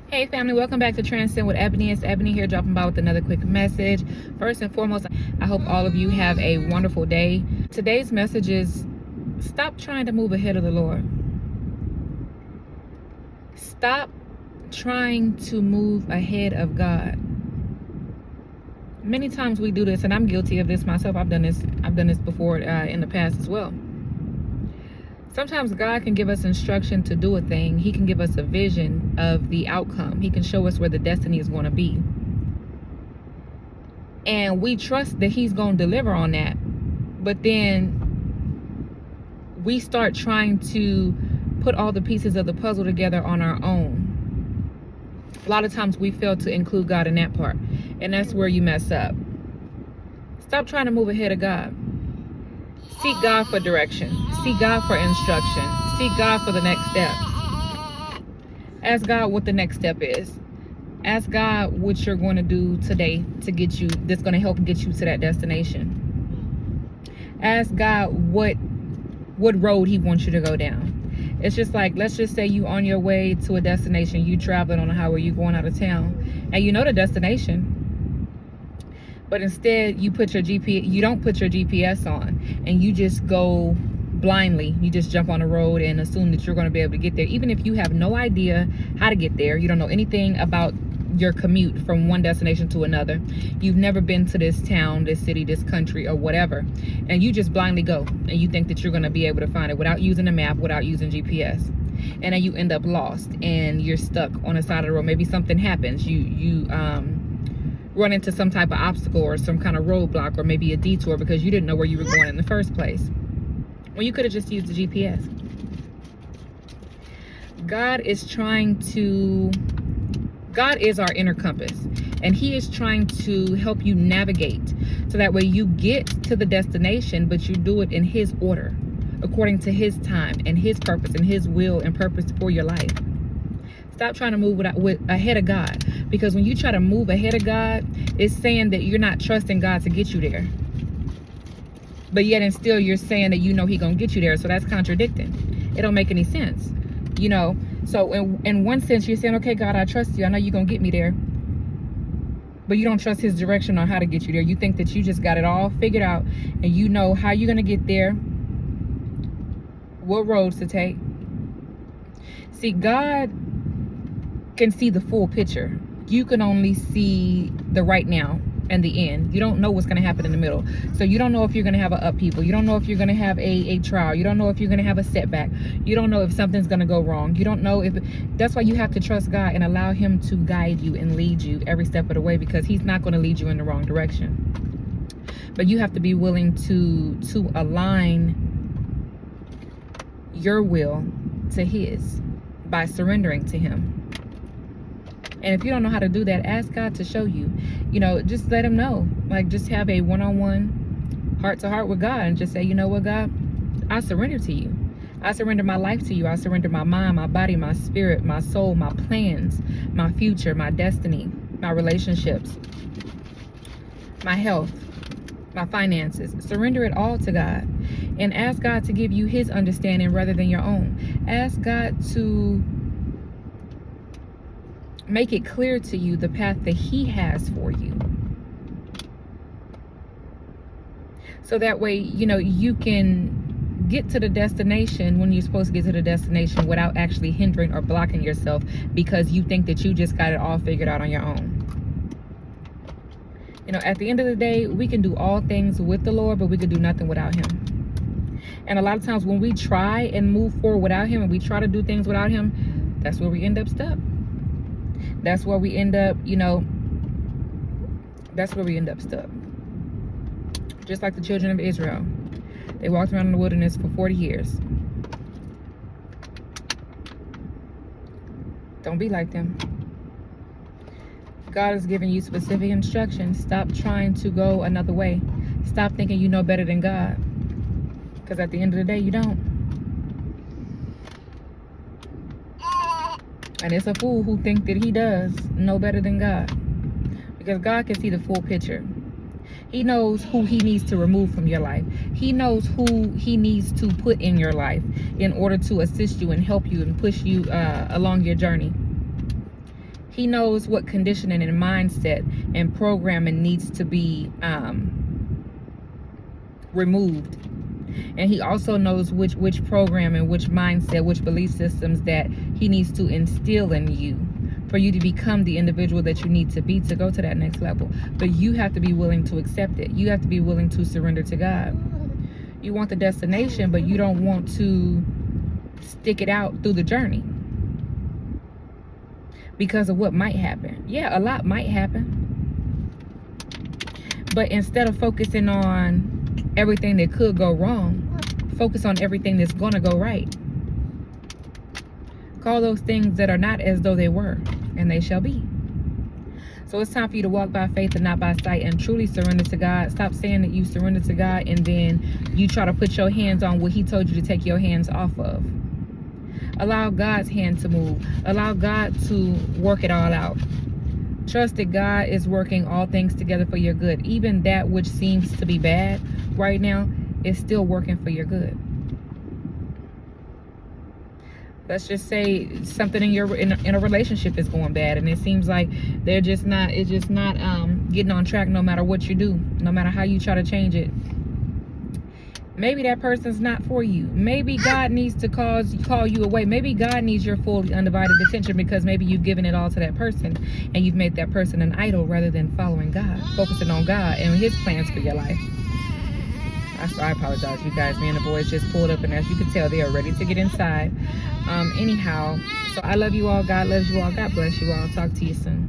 Hey family, welcome back to Transcend with Ebony. It's Ebony here, dropping by with another quick message. First and foremost, I hope all of you have a wonderful day. Today's message is stop trying to move ahead of the Lord. Stop trying to move ahead of God. Many times we do this, and I'm guilty of this myself. I've done this before in the past as well. Sometimes God can give us instruction to do a thing. He can give us a vision of the outcome. He can show us where the destiny is going to be. And we trust that He's going to deliver on that. But then we start trying to put all the pieces of the puzzle together on our own. A lot of times we fail to include God in that part. And that's where you mess up. Stop trying to move ahead of God. Seek God for direction. Seek God for instruction. Seek God for the next step. Ask God what the next step is. Ask God what you're going to do today to get you, that's going to help get you to that destination. Ask God what road He wants you to go down. It's just like, let's just say you on your way to a destination, you traveling on a highway, you going out of town, and you know the destination. But instead, you don't put your GPS on, and you just go blindly. You just jump on the road and assume that you're going to be able to get there, even if you have no idea how to get there. You don't know anything about your commute from one destination to another. You've never been to this town, this city, this country, or whatever, and you just blindly go, and you think that you're going to be able to find it without using a map, without using GPS, and then you end up lost and you're stuck on the side of the road. Maybe something happens. You run into some type of obstacle or some kind of roadblock, or maybe a detour because you didn't know where you were going in the first place. Well, you could have just used the GPS. God is our inner compass, and He is trying to help you navigate so that way you get to the destination, but you do it in His order, according to His time and His purpose and His will and purpose for your life. Stop trying to move ahead of God, because when you try to move ahead of God, it's saying that you're not trusting God to get you there. But yet and still you're saying that you know He's going to get you there. So that's contradicting. It don't make any sense. So in one sense you're saying, okay, God, I trust you. I know you're going to get me there. But you don't trust His direction on how to get you there. You think that you just got it all figured out, and you know how you're going to get there, what roads to take. See, God can see the full picture. You can only see the right now and the end. You don't know what's going to happen in the middle. So you don't know if you're going to have an upheaval. You don't know if you're going to have a trial. You don't know if you're going to have a setback. You don't know if something's going to go wrong. You don't know if that's why you have to trust God and allow Him to guide you and lead you every step of the way, because He's not going to lead you in the wrong direction. But you have to be willing to align your will to His by surrendering to Him. And if you don't know how to do that, ask God to show you. Just let Him know. Like, just have a one-on-one, heart-to-heart with God, and just say, you know what, God, I surrender to you. I surrender my life to you. I surrender my mind, my body, my spirit, my soul, my plans, my future, my destiny, my relationships, my health, my finances. Surrender it all to God. And ask God to give you His understanding rather than your own. Ask God to make it clear to you the path that He has for you. So that way, you can get to the destination when you're supposed to get to the destination without actually hindering or blocking yourself because you think that you just got it all figured out on your own. At the end of the day, we can do all things with the Lord, but we can do nothing without Him. And a lot of times when we try and move forward without Him, and we try to do things without Him, that's where we end up stuck. That's where we end up, stuck. Just like the children of Israel. They walked around in the wilderness for 40 years. Don't be like them. God is giving you specific instructions. Stop trying to go another way. Stop thinking you know better than God. Because at the end of the day, you don't. And it's a fool who thinks that he does know better than God. Because God can see the full picture. He knows who He needs to remove from your life. He knows who He needs to put in your life in order to assist you and help you and push you along your journey. He knows what conditioning and mindset and programming needs to be removed. And he also knows which program and which mindset, which belief systems that he needs to instill in you for you to become the individual that you need to be to go to that next level. But you have to be willing to accept it. You have to be willing to surrender to God. You want the destination, but you don't want to stick it out through the journey because of what might happen. Yeah, a lot might happen. But instead of focusing on everything that could go wrong, focus on everything that's gonna go right. Call those things that are not as though they were, and they shall be. So it's time for you to walk by faith and not by sight, and truly surrender to God. Stop saying that you surrender to God and then you try to put your hands on what he told you to take your hands off of. Allow God's hand to move. Allow God to work it all out. Trust that God is working all things together for your good. Even that which seems to be bad right now is still working for your good. Let's just say something in a relationship is going bad, and it seems like it's just not getting on track no matter what you do, no matter how you try to change it. Maybe that person's not for you. Maybe God needs to call you away. Maybe God needs your full undivided attention because maybe you've given it all to that person and you've made that person an idol rather than following God, focusing on God and his plans for your life. I apologize, you guys. Me and the boys just pulled up, and as you can tell, they are ready to get inside. Anyhow, so I love you all. God loves you all. God bless you all. Talk to you soon.